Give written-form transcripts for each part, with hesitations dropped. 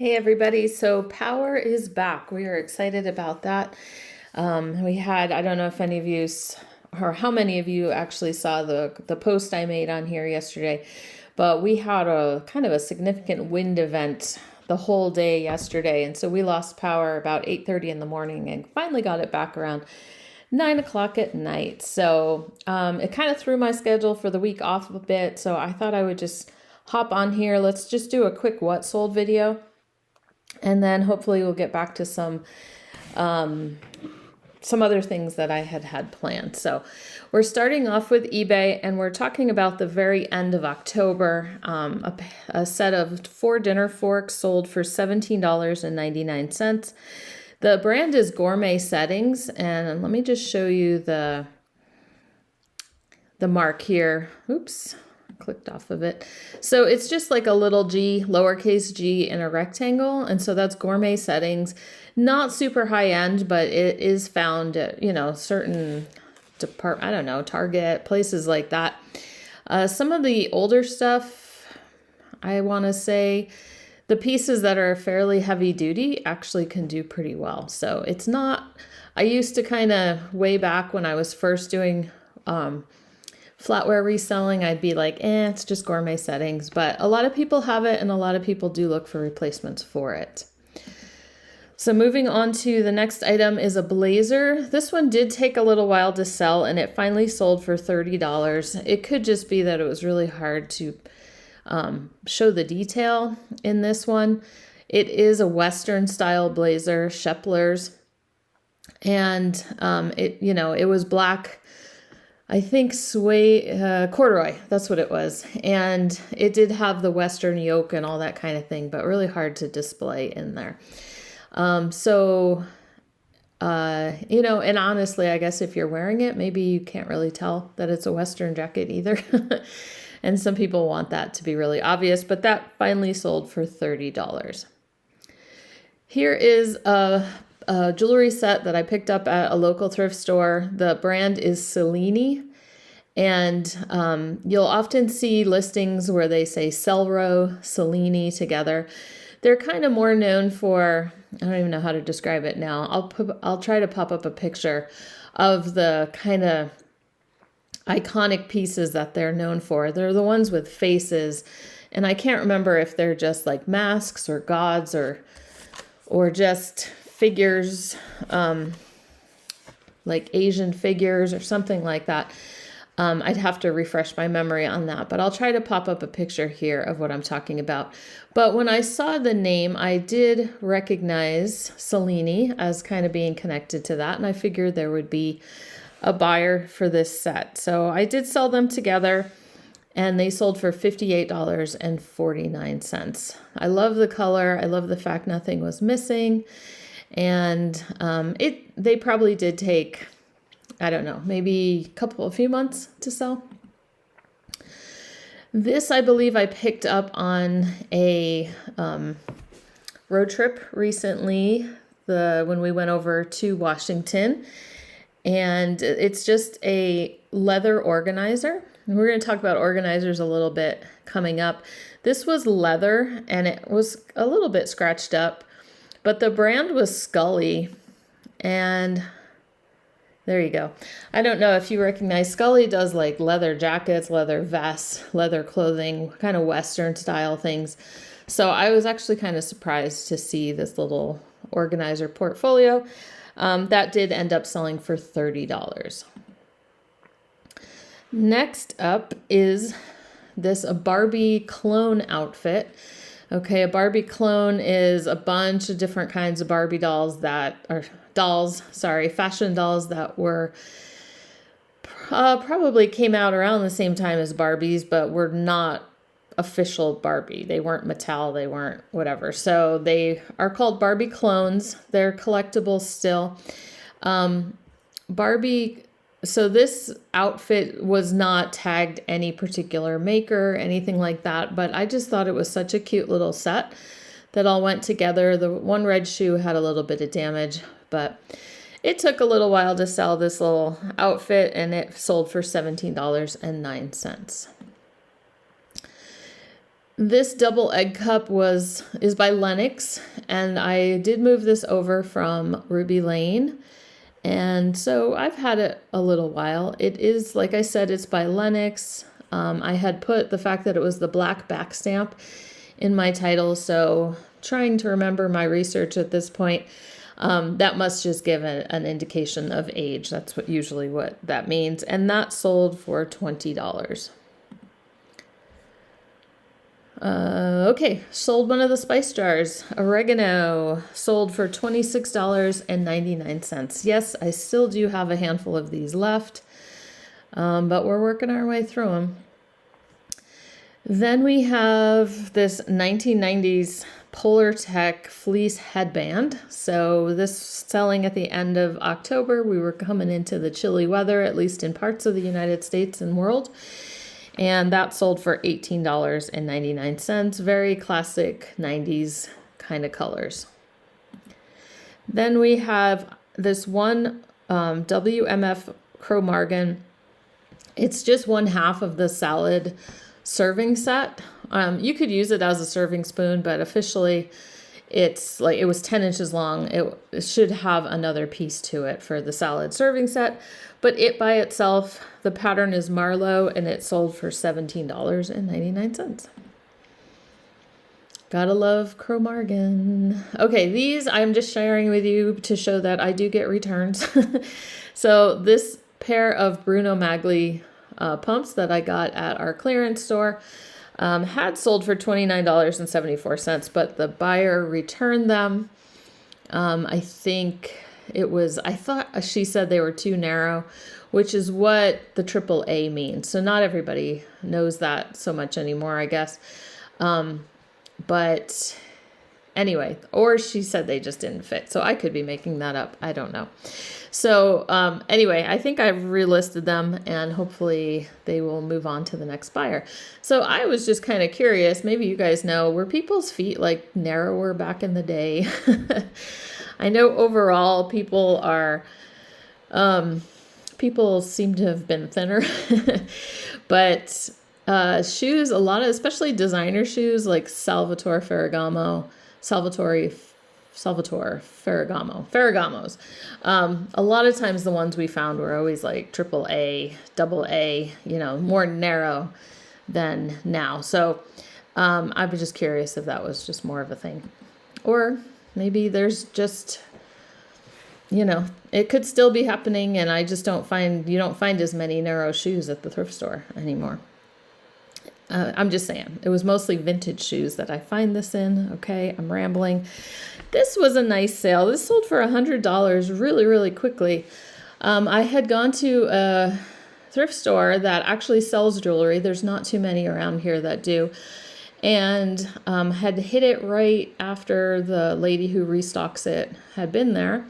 Hey everybody, so Power is back. We are excited about that. I don't know if any of you or how many of you actually saw the post I made on here yesterday, but we had a kind of a significant wind event the whole day yesterday, and so we lost power about 8:30 in the morning and finally got it back around 9 o'clock at night. So it kind of threw my schedule for the week off a bit, so I thought I would just hop on here. Let's just do a quick what sold video. And then hopefully we'll get back to some other things that I had planned. So we're starting off with eBay, and we're talking about the very end of October. A set of 4 dinner forks sold for $17.99. The brand is Gourmet Settings, and let me just show you the mark here. Oops. Clicked off of it. So it's just like a little G, lowercase g in a rectangle. And so that's Gourmet Settings. Not super high end, but it is found at, certain Target, places like that. Some of the older stuff, I want to say the pieces that are fairly heavy duty actually can do pretty well. So it's not, I used to kind of way back when I was first doing, flatware reselling, I'd be like, it's just Gourmet Settings. But a lot of people have it, and a lot of people do look for replacements for it. So moving on to the next item is a blazer. This one did take a little while to sell, and it finally sold for $30. It could just be that it was really hard to show the detail in this one. It is a Western style blazer, Shepler's, and it was black. I think corduroy, that's what it was. And it did have the Western yoke and all that kind of thing, but really hard to display in there. And honestly, I guess if you're wearing it, maybe you can't really tell that it's a Western jacket either. And some people want that to be really obvious, but that finally sold for $30. Here is a jewelry set that I picked up at a local thrift store. The brand is Miscellaneous, and you'll often see listings where they say Celro, Miscellaneous together. They're kind of more known for, I don't even know how to describe it now. I'll try to pop up a picture of the kind of iconic pieces that they're known for. They're the ones with faces, and I can't remember if they're just like masks or gods or just figures, like Asian figures or something like that. I'd have to refresh my memory on that, but I'll try to pop up a picture here of what I'm talking about. But when I saw the name, I did recognize Miscellaneous as kind of being connected to that, and I figured there would be a buyer for this set. So I did sell them together, and they sold for $58.49. I love the color. I love the fact nothing was missing. And they probably did take, I don't know, maybe a few months to sell. This, I believe I picked up on a road trip recently, when we went over to Washington. And it's just a leather organizer. And we're going to talk about organizers a little bit coming up. This was leather, and it was a little bit scratched up. But the brand was Scully, and there you go. I don't know if you recognize, Scully does like leather jackets, leather vests, leather clothing, kind of Western style things. So I was actually kind of surprised to see this little organizer portfolio. That did end up selling for $30. Next up is this Barbie clone outfit. Okay, a Barbie clone is a bunch of different kinds of Barbie fashion dolls that were probably came out around the same time as Barbies, but were not official Barbie. They weren't Mattel, they weren't whatever. So they are called Barbie clones. They're collectibles still. So this outfit was not tagged any particular maker, anything like that, but I just thought it was such a cute little set that all went together. The one red shoe had a little bit of damage, but it took a little while to sell this little outfit, and it sold for $17.09. This double egg cup is by Lennox, and I did move this over from Ruby Lane. And so I've had it a little while. It is, like I said, it's by Lennox. I had put the fact that it was the black back stamp in my title, so trying to remember my research at this point, that must just give an indication of age. That's usually what that means. And that sold for $20. Okay, sold one of the spice jars. Oregano sold for $26.99. Yes, I still do have a handful of these left, but we're working our way through them. Then we have this 1990s Polar Tech fleece headband. So this selling at the end of October. We were coming into the chilly weather, at least in parts of the United States and world. And that sold for $18.99. Very classic 90s kind of colors. Then we have this one WMF Cro-Margon. It's just one half of the salad serving set. You could use it as a serving spoon, but officially it's like it was 10 inches long. It should have another piece to it for the salad serving set. But it by itself, the pattern is Marlowe, and it sold for $17.99. Gotta love Cro-Margon. Okay, these I'm just sharing with you to show that I do get returns. So this pair of Bruno Magli pumps that I got at our clearance store had sold for $29.74, but the buyer returned them. I thought she said they were too narrow, which is what the AAA means. So not everybody knows that so much anymore, I guess. But anyway, or she said they just didn't fit. So I could be making that up. I don't know. So anyway, I think I've relisted them, and hopefully they will move on to the next buyer. So I was just kind of curious, maybe you guys know, were people's feet like narrower back in the day? I know overall people seem to have been thinner, but shoes, a lot of, especially designer shoes like Ferragamo's. A lot of times the ones we found were always like AAA, AA, more narrow than now. So I was just curious if that was just more of a thing, or maybe there's just, it could still be happening, and you don't find as many narrow shoes at the thrift store anymore. I'm just saying, it was mostly vintage shoes that I find this in. Okay, I'm rambling. This was a nice sale. This sold for $100 really, really quickly. I had gone to a thrift store that actually sells jewelry. There's not too many around here that do. And had hit it right after the lady who restocks it had been there.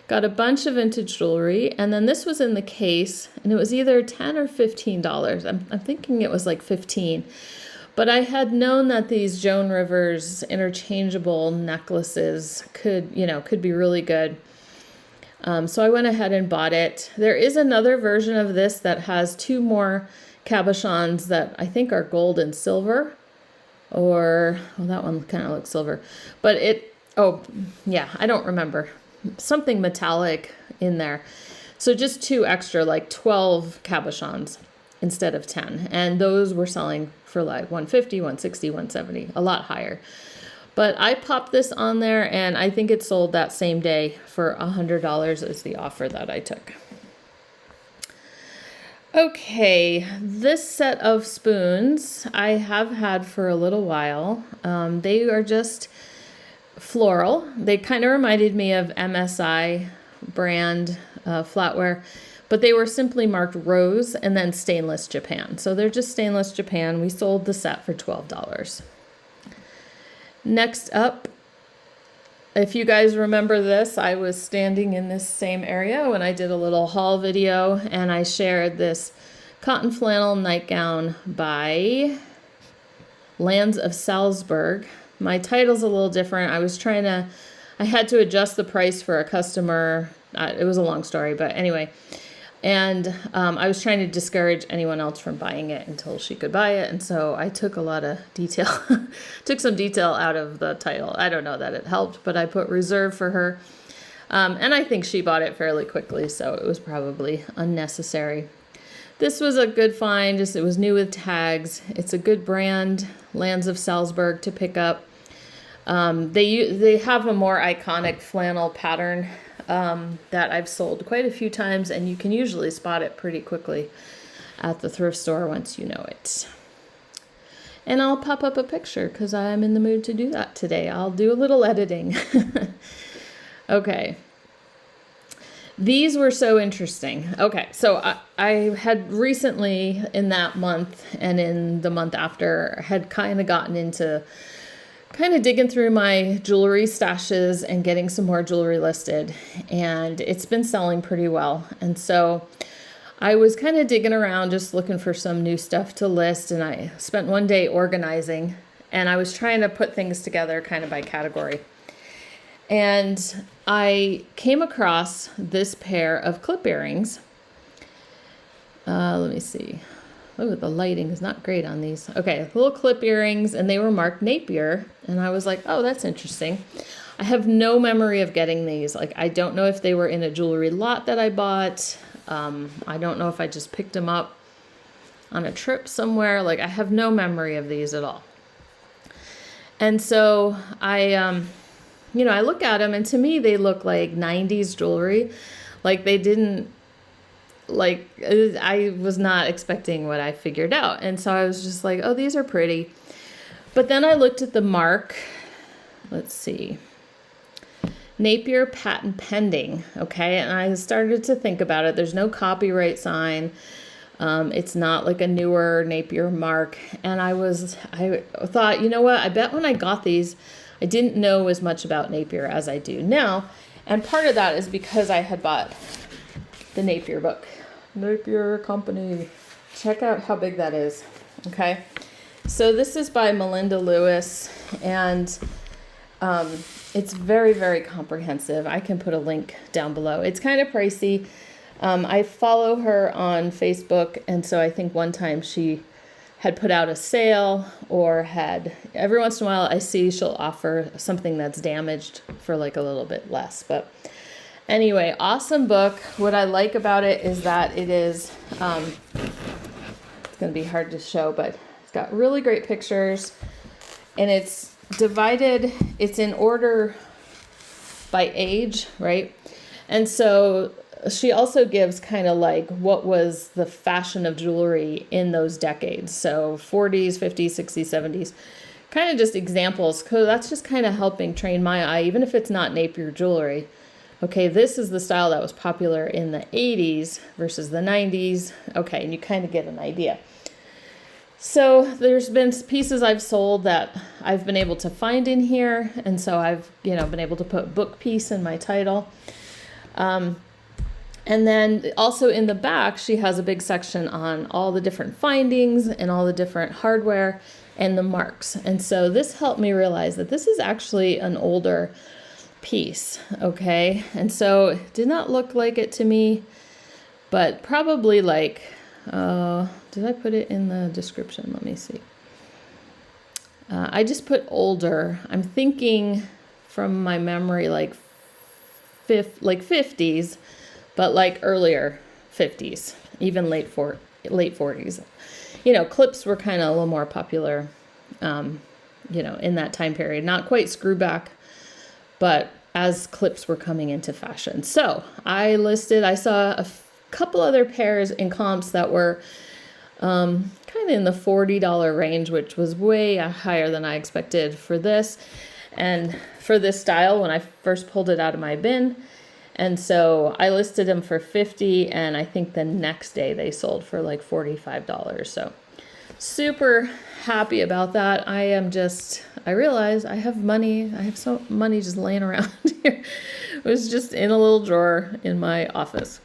Got a bunch of vintage jewelry, and then this was in the case, and it was either $10 or $15. I'm thinking it was like $15. But I had known that these Joan Rivers interchangeable necklaces could be really good. So I went ahead and bought it. There is another version of this that has two more cabochons that I think are gold and silver. That one kind of looks silver. But I don't remember. Something metallic in there. So just two extra, like 12 cabochons instead of 10. And those were selling for like $150, $160, $170, a lot higher. But I popped this on there, and I think it sold that same day for $100 is the offer that I took. Okay, this set of spoons I have had for a little while. They are just floral. They kind of reminded me of MSI brand flatware, but they were simply marked rose and then stainless Japan. So they're just stainless Japan. We sold the set for $12. Next up, if you guys remember this, I was standing in this same area when I did a little haul video, and I shared this cotton flannel nightgown by Lands of Salzburg. My title's a little different. I had to adjust the price for a customer. It was a long story, but anyway, And I was trying to discourage anyone else from buying it until she could buy it. And so I took a lot of detail, took some detail out of the title. I don't know that it helped, but I put reserve for her. And I think she bought it fairly quickly, so it was probably unnecessary. This was a good find. Just it was new with tags. It's a good brand, Lands of Salzburg, to pick up. They have a more iconic flannel pattern that I've sold quite a few times, and you can usually spot it pretty quickly at the thrift store once you know it. And I'll pop up a picture because I'm in the mood to do that today. I'll do a little editing. Okay. These were so interesting. Okay, so I had recently in that month and in the month after had kind of gotten into kind of digging through my jewelry stashes and getting some more jewelry listed, and it's been selling pretty well. And so I was kind of digging around just looking for some new stuff to list, and I spent one day organizing, and I was trying to put things together kind of by category. And I came across this pair of clip earrings. Let me see. Oh, the lighting is not great on these. Okay, little clip earrings, and they were marked Napier. And I was like, oh, that's interesting. I have no memory of getting these. Like, I don't know if they were in a jewelry lot that I bought. I don't know if I just picked them up on a trip somewhere. Like, I have no memory of these at all. And so I look at them, and to me, they look like 90s jewelry. Like, they didn't, like, I was not expecting what I figured out. And so I was just like, oh, these are pretty. But then I looked at the mark. Let's see. Napier patent pending. Okay. And I started to think about it. There's no copyright sign. It's not like a newer Napier mark. And I thought, you know what? I bet when I got these, I didn't know as much about Napier as I do now. And part of that is because I had bought the Napier book. Napier Company. Check out how big that is. Okay. So this is by Melinda Lewis, and it's very, very comprehensive. I can put a link down below. It's kind of pricey. I follow her on Facebook, and so I think one time she had put out a sale, or had, every once in a while I see she'll offer something that's damaged for like a little bit less. But anyway, awesome book. What I like about it is that it is, it's going to be hard to show, but it's got really great pictures, and it's divided, it's in order by age, right? And so she also gives kind of like what was the fashion of jewelry in those decades. So 40s, 50s, 60s, 70s, kind of just examples. Because that's just kind of helping train my eye, even if it's not Napier jewelry. Okay, this is the style that was popular in the 80s versus the 90s. Okay, and you kind of get an idea. So there's been pieces I've sold that I've been able to find in here. And so I've, been able to put book piece in my title. And then also in the back, she has a big section on all the different findings and all the different hardware and the marks. And so this helped me realize that this is actually an older piece, okay? And so it did not look like it to me, but probably like, did I put it in the description? Let me see. I just put older. I'm thinking from my memory like 50s, but like earlier 50s, even late 40s. Clips were kind of a little more popular, in that time period. Not quite screw back, but as clips were coming into fashion. So I saw a couple other pairs in comps that were kind of in the $40 range, which was way higher than I expected for this. And for this style, when I first pulled it out of my bin. And so I listed them for $50, and I think the next day they sold for like $45. So super happy about that. I realized I have money. I have so money just laying around here. It was just in a little drawer in my office.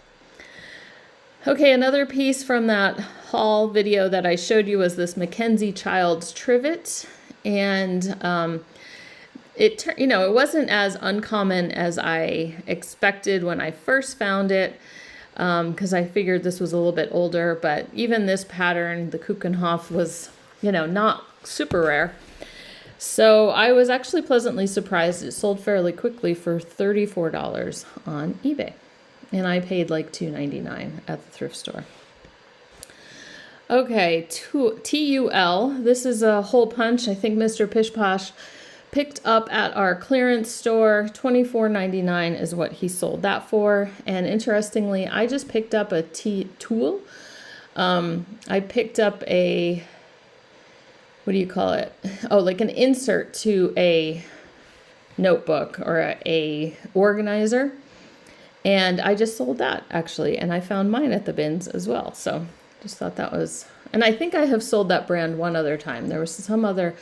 Okay, another piece from that haul video that I showed you was this Mackenzie Childs trivet. And it wasn't as uncommon as I expected when I first found it. because I figured this was a little bit older, but even this pattern, the Kuchenhof, was, you know, not super rare. So I was actually pleasantly surprised. It sold fairly quickly for $34 on eBay. And I paid like $2.99 at the thrift store. Okay, TUL. This is a hole punch. I think Mr. Pish Posh picked up at our clearance store. $24.99 is what he sold that for. And interestingly, I just picked up a tool. I picked up a, what do you call it? Oh, like an insert to a notebook or a organizer. And I just sold that actually. And I found mine at the bins as well. So just thought that was, and I think I have sold that brand one other time. There was some other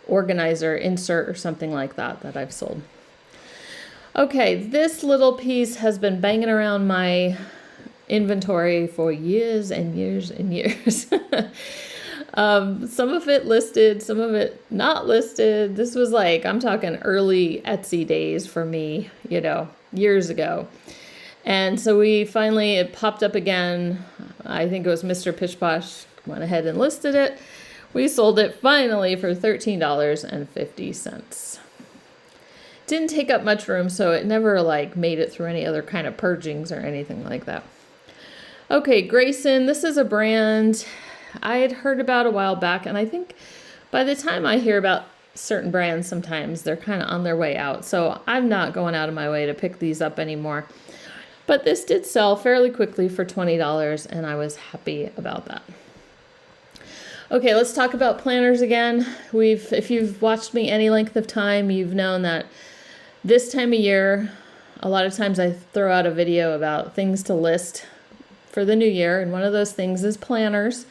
organizer insert or something like that that I've sold. Okay, this little piece has been banging around my inventory for years and years and years. Some of it listed, some of it not listed. This was like, I'm talking early Etsy days for me, you know, years ago. And so it popped up again. I think it was Mr. Pish Posh went ahead and listed it. We sold it finally for $13.50. Didn't take up much room, so it never like made it through any other kind of purgings or anything like that. Okay, Grayson, this is a brand I had heard about a while back, and I think by the time I hear about certain brands, sometimes they're kind of on their way out. So I'm not going out of my way to pick these up anymore. But this did sell fairly quickly for $20, and I was happy about that. Okay, let's talk about planners again. If you've watched me any length of time, you've known that this time of year, a lot of times I throw out a video about things to list for the new year, and one of those things is planners.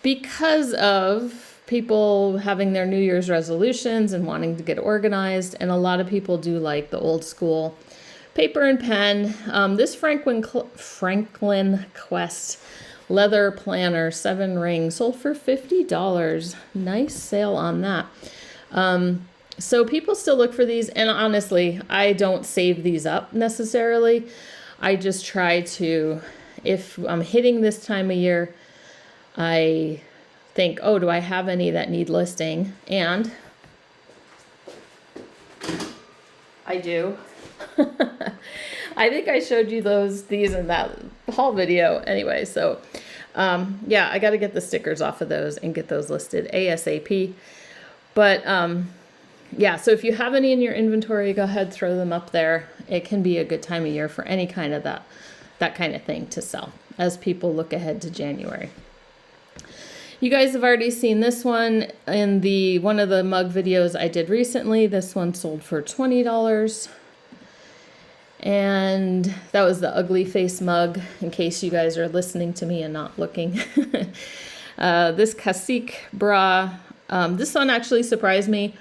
Because of people having their New Year's resolutions and wanting to get organized, and a lot of people do like the old school paper and pen. This Franklin Quest leather planner 7-ring sold for $50. Nice sale on that. So people still look for these, and honestly, I don't save these up necessarily. I just try to, if I'm hitting this time of year, I think, oh, do I have any that need listing? And I do. I think I showed you these in that haul video anyway. So yeah, I got to get the stickers off of those and get those listed ASAP. But yeah, so if you have any in your inventory, go ahead, throw them up there. It can be a good time of year for any kind of that kind of thing to sell as people look ahead to January. You guys have already seen this one in one of the mug videos I did recently. This one sold for $20. And that was the ugly face mug, in case you guys are listening to me and not looking. This cacique bra, this one actually surprised me.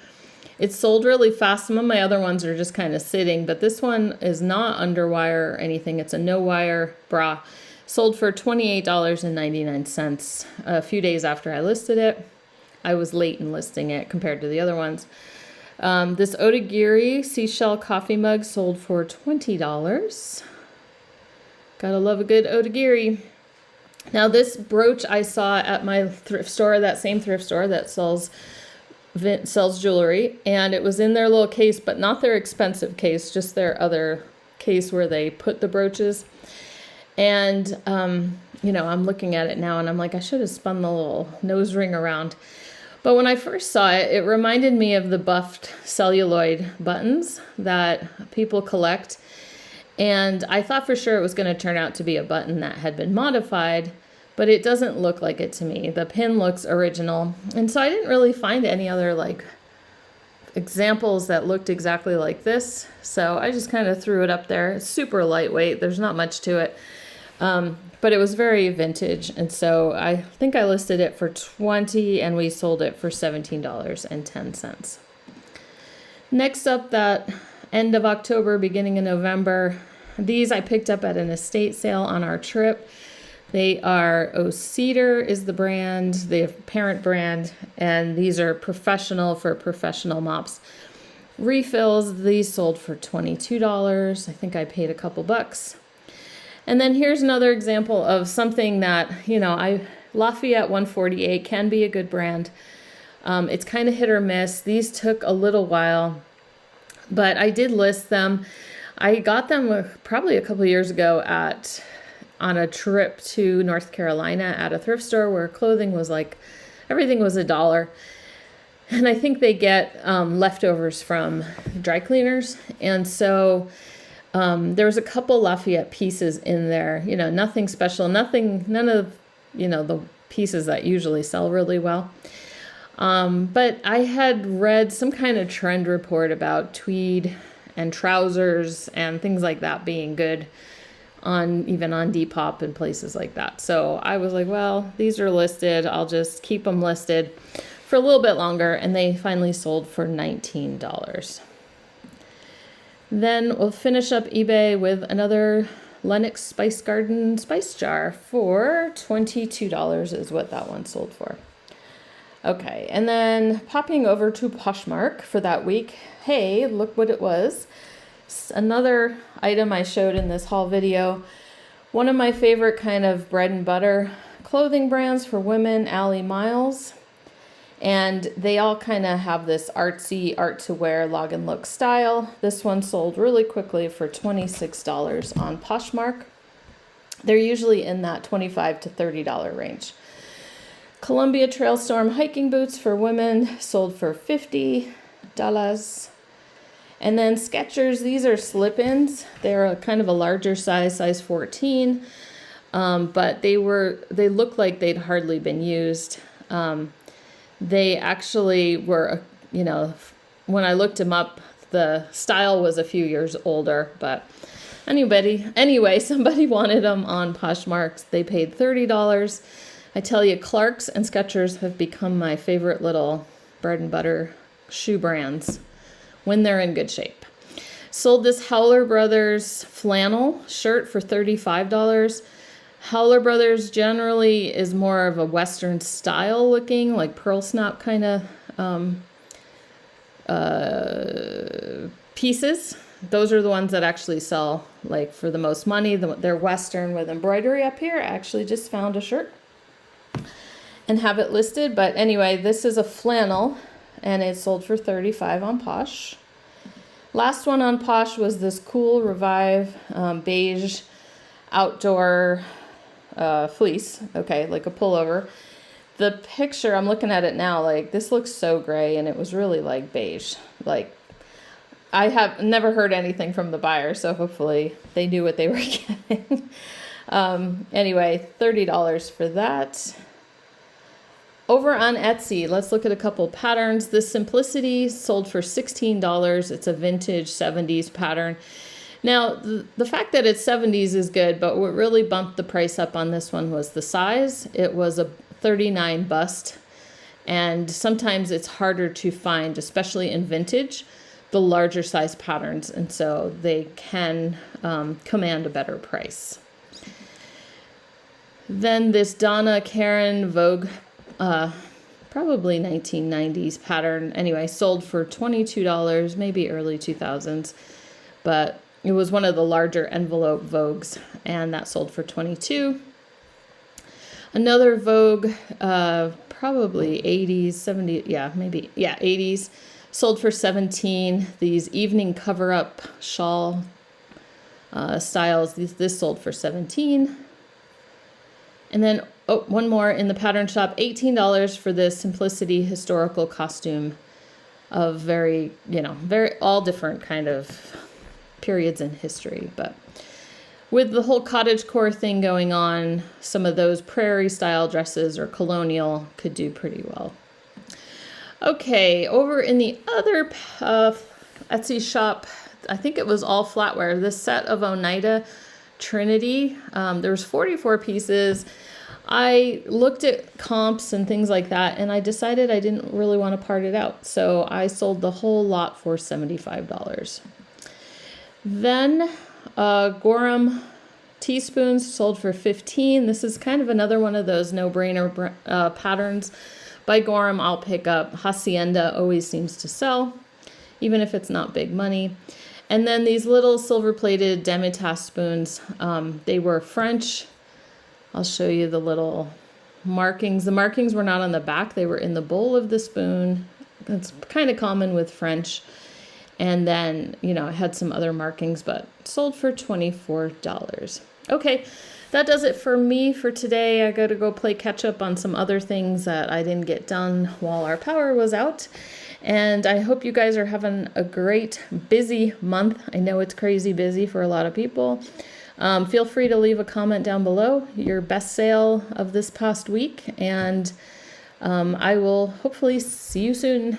It sold really fast. Some of my other ones are just kind of sitting, but this one is not under wire or anything. It's a no wire bra. Sold for $28.99 a few days after I listed it. I was late in listing it compared to the other ones. This Otagiri seashell coffee mug sold for $20. Gotta love a good Otagiri. Now this brooch I saw at my thrift store, that same thrift store that sells jewelry, and it was in their little case, but not their expensive case, just their other case where they put the brooches. And, you know, I'm looking at it now and I'm like, I should have spun the little nose ring around. But when I first saw it, it reminded me of the buffed celluloid buttons that people collect. And I thought for sure it was going to turn out to be a button that had been modified, but it doesn't look like it to me. The pin looks original. And so I didn't really find any other like examples that looked exactly like this. So I just kind of threw it up there. It's super lightweight. There's not much to it. But it was very vintage, and so I think I listed it for $20 and we sold it for $17.10. Next up, that end of October, beginning of November, these I picked up at an estate sale on our trip. They are Cedar is the brand, the parent brand, and these are professional mops. Refills, these sold for $22. I think I paid a couple bucks. And then here's another example of something that, Lafayette 148 can be a good brand. It's kind of hit or miss. These took a little while, but I did list them. I got them probably a couple years ago on a trip to North Carolina at a thrift store where clothing was everything was $1. And I think they get leftovers from dry cleaners. And so there was a couple Lafayette pieces in there, nothing special, none of, the pieces that usually sell really well. But I had read some kind of trend report about tweed and trousers and things like that being good even on Depop and places like that. So I was like, well, these are listed. I'll just keep them listed for a little bit longer. And they finally sold for $19. Then we'll finish up eBay with another Lennox Spice Garden spice jar for $22 is what that one sold for. Okay, and then popping over to Poshmark for that week. Hey, look what it was. Another item I showed in this haul video. One of my favorite kind of bread and butter clothing brands for women, Ally Miles. And they all kind of have this artsy, art to wear, log and look style. This one sold really quickly for $26 on Poshmark. They're usually in that $25 to $30 range. Columbia Trailstorm hiking boots for women sold for $50. And then Skechers, these are slip-ins. They're a kind of a larger size 14. But they look like they'd hardly been used. They actually were, when I looked them up, the style was a few years older, but anyway, somebody wanted them on Poshmark. They paid $30. I tell you, Clarks and Skechers have become my favorite little bread and butter shoe brands when they're in good shape. Sold this Howler Brothers flannel shirt for $35. Howler Brothers generally is more of a Western style looking, like pearl snap kind of pieces. Those are the ones that actually sell for the most money. They're Western with embroidery up here. I actually just found a shirt and have it listed. But anyway, this is a flannel and it sold for $35 on Posh. Last one on Posh was this cool Revive beige outdoor fleece, okay, like a pullover. The picture, I'm looking at it now, this looks so gray, and it was really beige. I have never heard anything from the buyer, so hopefully they knew what they were getting. Anyway, $30 for that. Over on Etsy, let's look at a couple patterns. This Simplicity sold for $16. It's a vintage 70s pattern. Now, the fact that it's 70s is good, but what really bumped the price up on this one was the size. It was a 39 bust, and sometimes it's harder to find, especially in vintage, the larger size patterns, and so they can command a better price. Then this Donna Karan Vogue, probably 1990s pattern, anyway, sold for $22, maybe early 2000s, but it was one of the larger envelope Vogues, and that sold for $22. Another Vogue, probably 80s, 70s, maybe 80s, sold for $17. These evening cover-up shawl styles, this sold for $17. And then, one more in the pattern shop, $18 for this Simplicity historical costume of very all different kind of periods in history, but with the whole cottagecore thing going on, some of those prairie style dresses or colonial could do pretty well. Okay, over in the other Etsy shop, I think it was all flatware. This set of Oneida Trinity, there was 44 pieces. I looked at comps and things like that, and I decided I didn't really want to part it out, so I sold the whole lot for $75. Then Gorham teaspoons sold for $15. This is kind of another one of those no-brainer patterns by Gorham I'll pick up. Hacienda always seems to sell, even if it's not big money. And then these little silver-plated demi-tasse spoons, they were French. I'll show you the little markings. The markings were not on the back. They were in the bowl of the spoon. That's kind of common with French. And then, you know, I had some other markings, but sold for $24. Okay, that does it for me for today. I got to go play catch up on some other things that I didn't get done while our power was out. And I hope you guys are having a great, busy month. I know it's crazy busy for a lot of people. Feel free to leave a comment down below, your best sale of this past week. And I will hopefully see you soon.